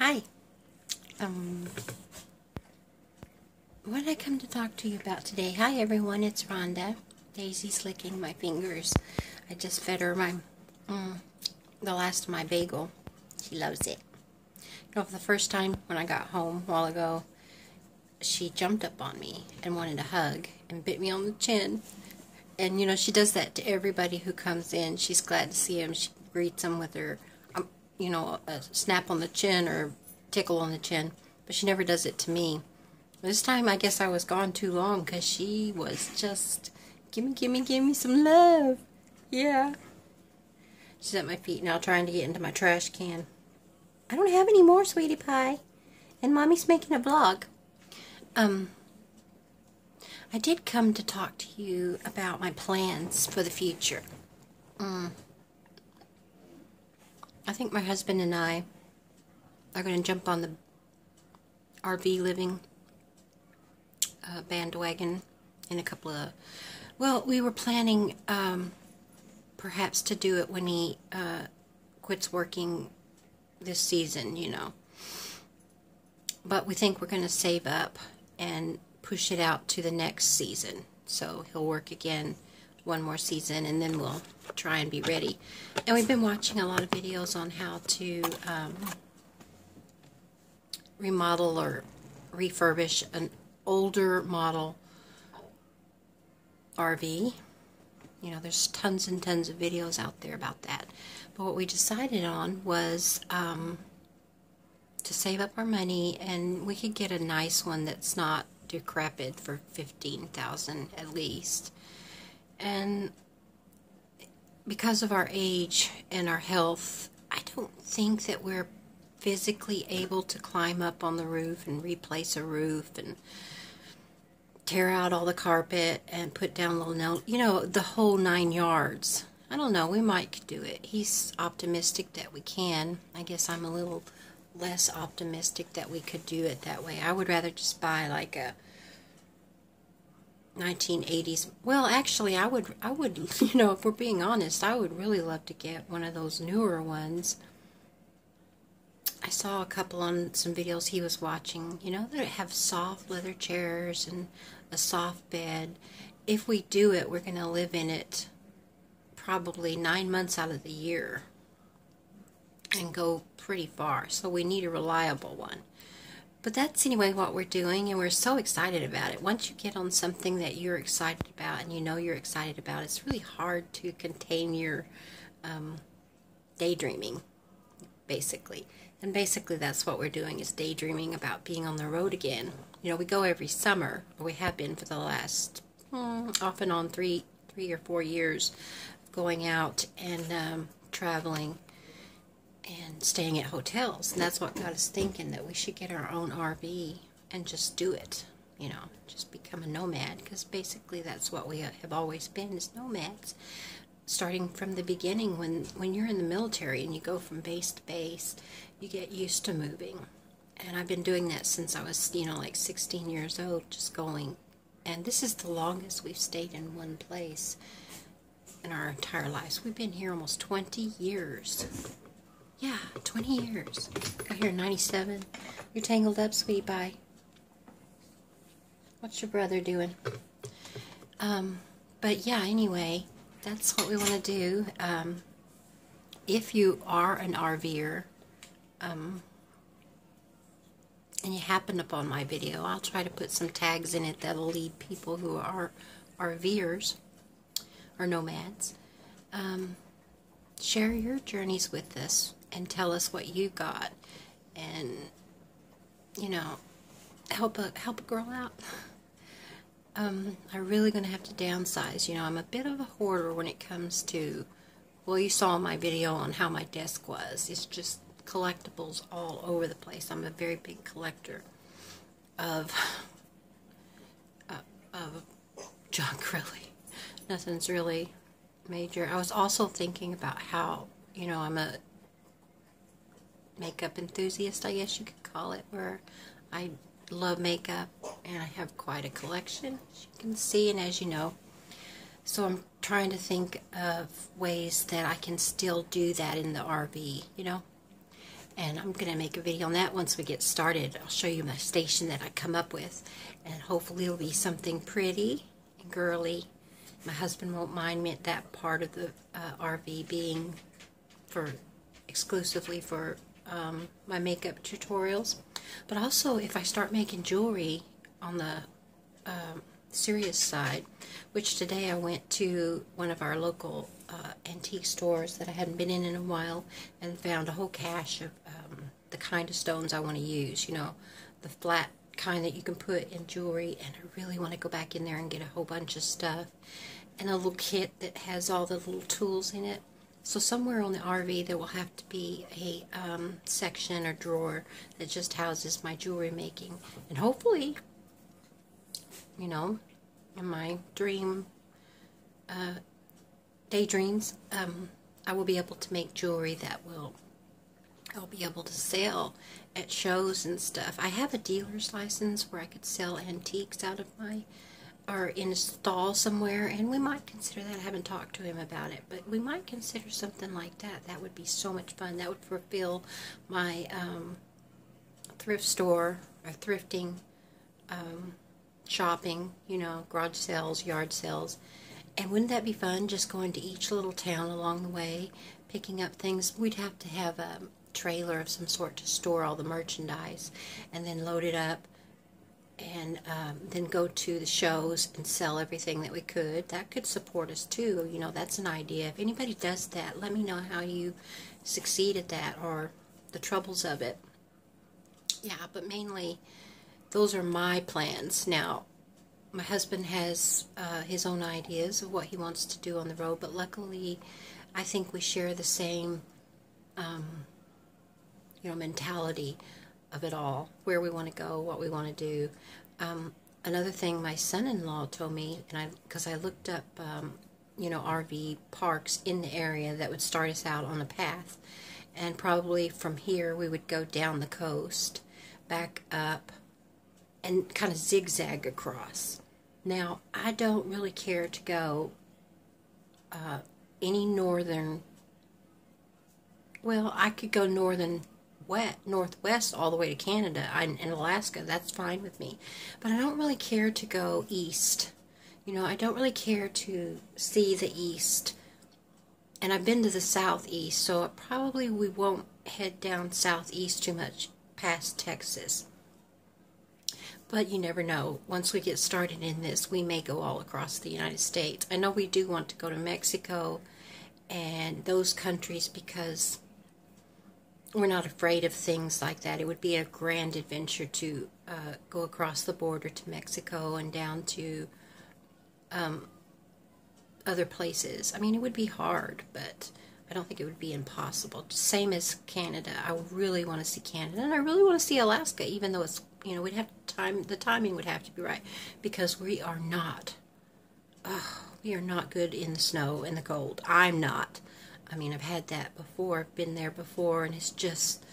Hi. What did I come to talk to you about today? Hi everyone, it's Rhonda. Daisy's licking my fingers. I just fed her the last of my bagel. She loves it. You know, for the first time when I got home a while ago, she jumped up on me and wanted a hug and bit me on the chin. And you know, she does that to everybody who comes in. She's glad to see him. She greets them with her, a snap on the chin or tickle on the chin. But she never does it to me. This time, I guess I was gone too long because she was just, gimme some love. Yeah. She's at my feet now trying to get into my trash can. I don't have any more, sweetie pie. And Mommy's making a vlog. I did come to talk to you about my plans for the future. I think my husband and I are going to jump on the RV living bandwagon in a couple of... Well, we were planning perhaps to do it when he quits working this season, you know. But we think we're going to save up and push it out to the next season. So he'll work again one more season and then we'll try and be ready. And we've been watching a lot of videos on how to remodel or refurbish an older model RV. You know, there's tons and tons of videos out there about that. But what we decided on was to save up our money, and we could get a nice one that's not decrepit for $15,000 at least. And because of our age and our health, I don't think that we're physically able to climb up on the roof and replace a roof and tear out all the carpet and put down little, the whole 9 yards. I don't know, we might do it. He's optimistic that we can. I guess I'm a little less optimistic that we could do it that way. I would rather just buy like a 1980s. Well, actually, I would, if we're being honest, I would really love to get one of those newer ones. I saw a couple on some videos he was watching, that have soft leather chairs and a soft bed. If we do it, we're going to live in it probably 9 months out of the year and go pretty far. So we need a reliable one. But that's anyway what we're doing, and we're so excited about it. Once you get on something that you're excited about and you know you're excited about, it's really hard to contain your daydreaming, basically. And basically that's what we're doing, is daydreaming about being on the road again. You know, we go every summer, or we have been for the last, off and on, three or 4 years, going out and traveling and staying at hotels. And that's what got us thinking that we should get our own RV and just do it. Just become a nomad, because basically that's what we have always been, is nomads. Starting from the beginning, when you're in the military and you go from base to base, you get used to moving. And I've been doing that since I was, like 16 years old, just going. And this is the longest we've stayed in one place in our entire lives. We've been here almost 20 years. Yeah, 20 years. Got here in 97. You're tangled up, sweetie pie. What's your brother doing? But yeah, anyway, that's what we want to do. If you are an RVer, and you happen upon my video, I'll try to put some tags in it that'll lead people who are RVers or nomads. Share your journeys with us and tell us what you got, and help a girl out. I'm really going to have to downsize. I'm a bit of a hoarder when it comes to, well, you saw my video on how my desk was. It's just collectibles all over the place. I'm a very big collector of junk, really. Nothing's really major. I was also thinking about how, I'm a makeup enthusiast, I guess you could call it, where I love makeup, and I have quite a collection, as you can see, and as you know. So I'm trying to think of ways that I can still do that in the RV, And I'm going to make a video on that once we get started. I'll show you my station that I come up with. And hopefully it'll be something pretty and girly. My husband won't mind me that part of the RV being exclusively for my makeup tutorials. But also, if I start making jewelry on the serious side, which today I went to one of our local antique stores that I hadn't been in a while and found a whole cache of the kind of stones I want to use, you know, the flat kind that you can put in jewelry, and I really want to go back in there and get a whole bunch of stuff and a little kit that has all the little tools in it. So somewhere on the RV there will have to be a section or drawer that just houses my jewelry making, and hopefully, you know, in my daydreams, I will be able to make jewelry that I'll be able to sell at shows and stuff. I have a dealer's license where I could sell antiques out of or in a stall somewhere, and we might consider that. I haven't talked to him about it, but we might consider something like that. That would be so much fun. That would fulfill my thrift store or thrifting shopping, you know, garage sales, yard sales. And wouldn't that be fun, just going to each little town along the way, picking up things? We'd have to have a trailer of some sort to store all the merchandise and then load it up and then go to the shows and sell everything that we could. That could support us too. You know, that's an idea. If anybody does that, let me know how you succeed at that or the troubles of it. Yeah, but mainly those are my plans. Now, my husband has his own ideas of what he wants to do on the road, but luckily I think we share the same you know, mentality of it all, where we want to go, what we want to do. Another thing my son-in-law told me, and because I looked up you know, RV parks in the area that would start us out on a path, and probably from here we would go down the coast, back up, and kind of zigzag across. Now, I don't really care to go any northern, well, I could go northwest all the way to Canada and Alaska. That's fine with me. But I don't really care to go east. You know, I don't really care to see the east. And I've been to the southeast, so probably we won't head down southeast too much past Texas. But you never know. Once we get started in this, we may go all across the United States. I know we do want to go to Mexico and those countries because we're not afraid of things like that. It would be a grand adventure to go across the border to Mexico and down to other places. I mean, it would be hard, but I don't think it would be impossible. Same as Canada. I really want to see Canada, and I really want to see Alaska, even though it's, you know, we'd have time. The timing would have to be right because we are not good in the snow and the cold. I'm not. I mean, I've had that before. I've been there before, and it's just,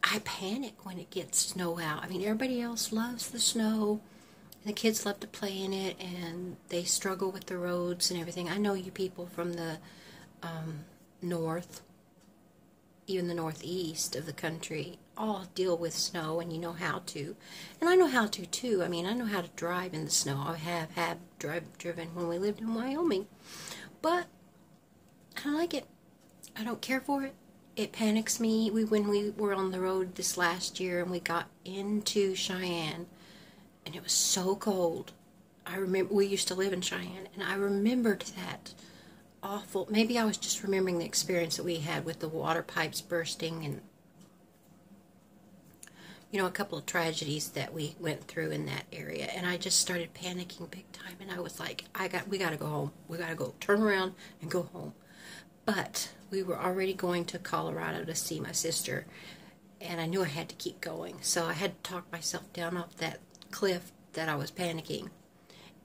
I panic when it gets snow out. I mean, everybody else loves the snow, and the kids love to play in it, and they struggle with the roads and everything. I know you people from the north, even the northeast of the country, all deal with snow, and you know how to. And I know how to, too. I mean, I know how to drive in the snow. I have driven when we lived in Wyoming. But I don't like it. I don't care for it. It panics me. When we were on the road this last year and we got into Cheyenne, and it was so cold. I remember we used to live in Cheyenne, and I remembered that awful. Maybe I was just remembering the experience that we had with the water pipes bursting and, you know, a couple of tragedies that we went through in that area. And I just started panicking big time, and I was like, we got to go home. We got to go turn around and go home. But we were already going to Colorado to see my sister, and I knew I had to keep going. So I had to talk myself down off that cliff that I was panicking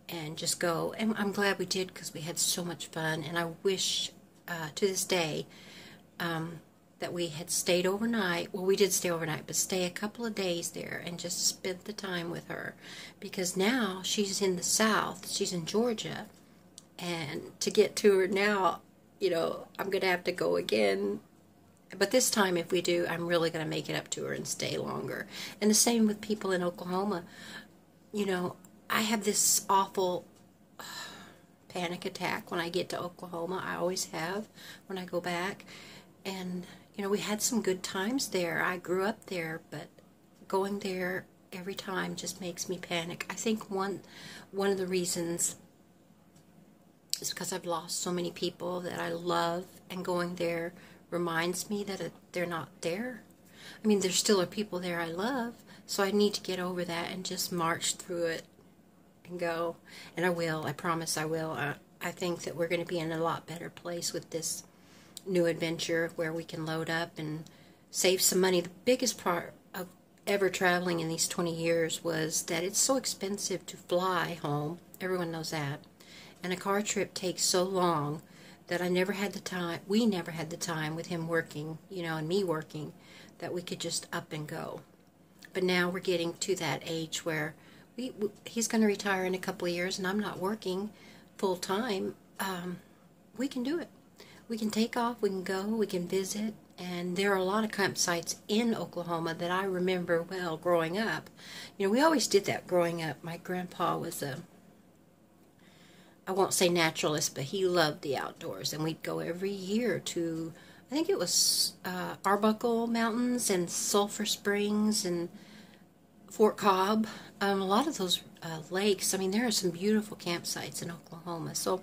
and just go. And I'm glad we did because we had so much fun, and I wish to this day that we had stayed overnight. Well, we did stay overnight, but stay a couple of days there and just spend the time with her, because now she's in the South. She's in Georgia, and to get to her now, you know, I'm going to have to go again But this time, if we do, I'm really going to make it up to her and stay longer. And the same with people in Oklahoma. You know, I have this awful panic attack when I get to Oklahoma. I always have when I go back. And, you know, we had some good times there. I grew up there, but going there every time just makes me panic. I think one of the reasons is because I've lost so many people that I love, and going there reminds me that they're not there. I mean, there still are people there I love, so I need to get over that and just march through it and go. And I will. I promise I will. I think that we're going to be in a lot better place with this new adventure where we can load up and save some money. The biggest part of ever traveling in these 20 years was that it's so expensive to fly home. Everyone knows that. And a car trip takes so long that I never had the time, we never had the time with him working, you know, and me working, that we could just up and go. But now we're getting to that age where he's going to retire in a couple of years, and I'm not working full time. We can do it. We can take off, we can go, we can visit, and there are a lot of campsites in Oklahoma that I remember well growing up. You know, we always did that growing up. My grandpa was I won't say naturalist, but he loved the outdoors, and we'd go every year to, I think it was Arbuckle Mountains and Sulphur Springs and Fort Cobb. A lot of those lakes. I mean, there are some beautiful campsites in Oklahoma, so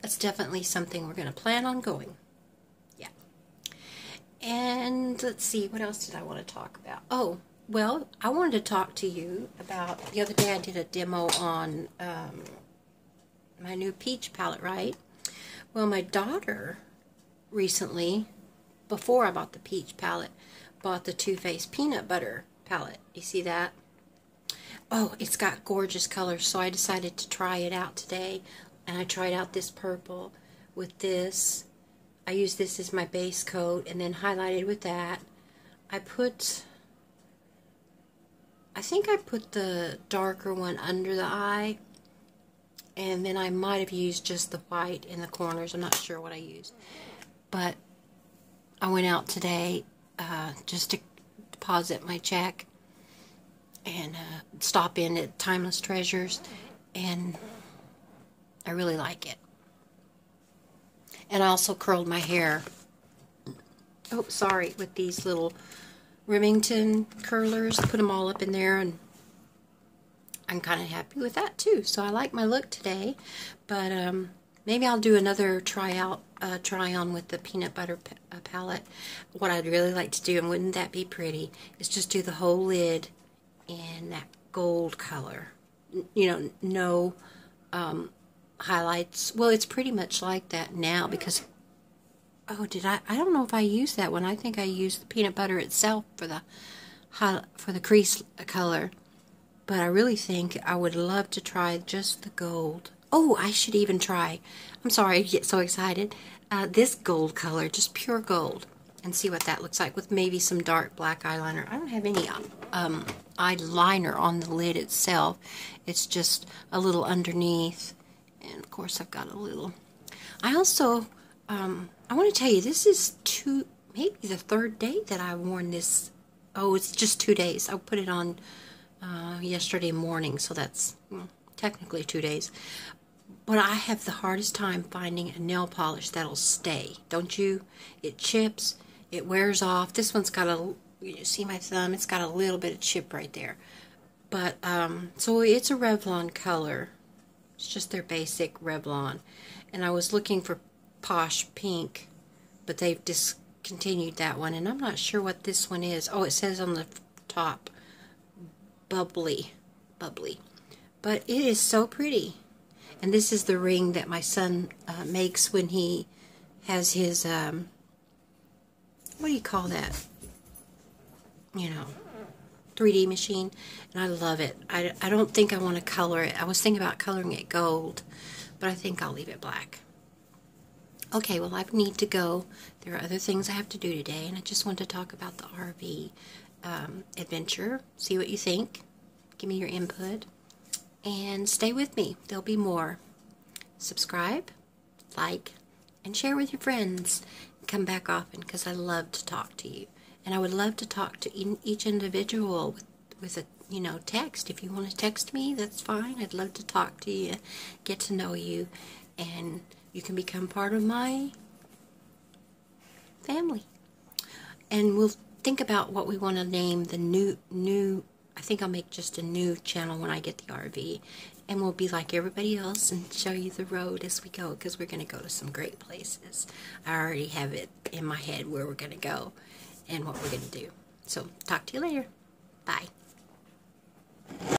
that's definitely something we're going to plan on going. Yeah. And let's see, what else did I want to talk about? Oh, well, I wanted to talk to you about, the other day I did a demo on my new peach palette, right? Well, my daughter recently, before I bought the peach palette, bought the Too Faced peanut butter palette. You see that? Oh, it's got gorgeous colors, so I decided to try it out today. And I tried out this purple with this. I used this as my base coat and then highlighted with that. I think I put the darker one under the eye, and then I might have used just the white in the corners. I'm not sure what I used. But I went out today just to deposit my check and stop in at Timeless Treasures, and I really like it. And I also curled my hair, oh sorry, with these little Remington curlers. Put them all up in there, and I'm kind of happy with that too. So I like my look today, but maybe I'll do another try on with the peanut butter palette. What I'd really like to do, and wouldn't that be pretty, is just do the whole lid in that gold color. You know, no highlights. Well, it's pretty much like that now because, oh, I don't know if I used that one. I think I used the peanut butter itself for the crease color. But I really think I would love to try just the gold. Oh, I should even try, I'm sorry, I get so excited, this gold color, just pure gold, and see what that looks like with maybe some dark black eyeliner. I don't have any eyeliner on the lid itself. It's just a little underneath, and of course I've got a little. I also, I want to tell you, this is maybe the third day that I've worn this. Oh, it's just 2 days. I put it on yesterday morning, so that's technically 2 days. But I have the hardest time finding a nail polish that'll stay. Don't you? It chips, it wears off. This one's got you see my thumb? It's got a little bit of chip right there. But, so it's a Revlon color. It's just their basic Revlon. And I was looking for Posh Pink, but they've discontinued that one. And I'm not sure what this one is. Oh, it says on the top, bubbly. But it is so pretty. And this is the ring that my son makes when he has his, what do you call that? You know, 3D machine. And I love it. I don't think I want to color it. I was thinking about coloring it gold, but I think I'll leave it black. Okay, well, I need to go. There are other things I have to do today, and I just want to talk about the RV adventure. See what you think. Give me your input. And stay with me. There'll be more. Subscribe, like, and share with your friends. Come back often, because I love to talk to you. And I would love to talk to each individual with a, text. If you want to text me, that's fine. I'd love to talk to you, get to know you, and you can become part of my family. And we'll think about what we want to name the new, I think I'll make just a new channel when I get the RV. And we'll be like everybody else and show you the road as we go, because we're going to go to some great places. I already have it in my head where we're going to go and what we're going to do. So, talk to you later. Bye.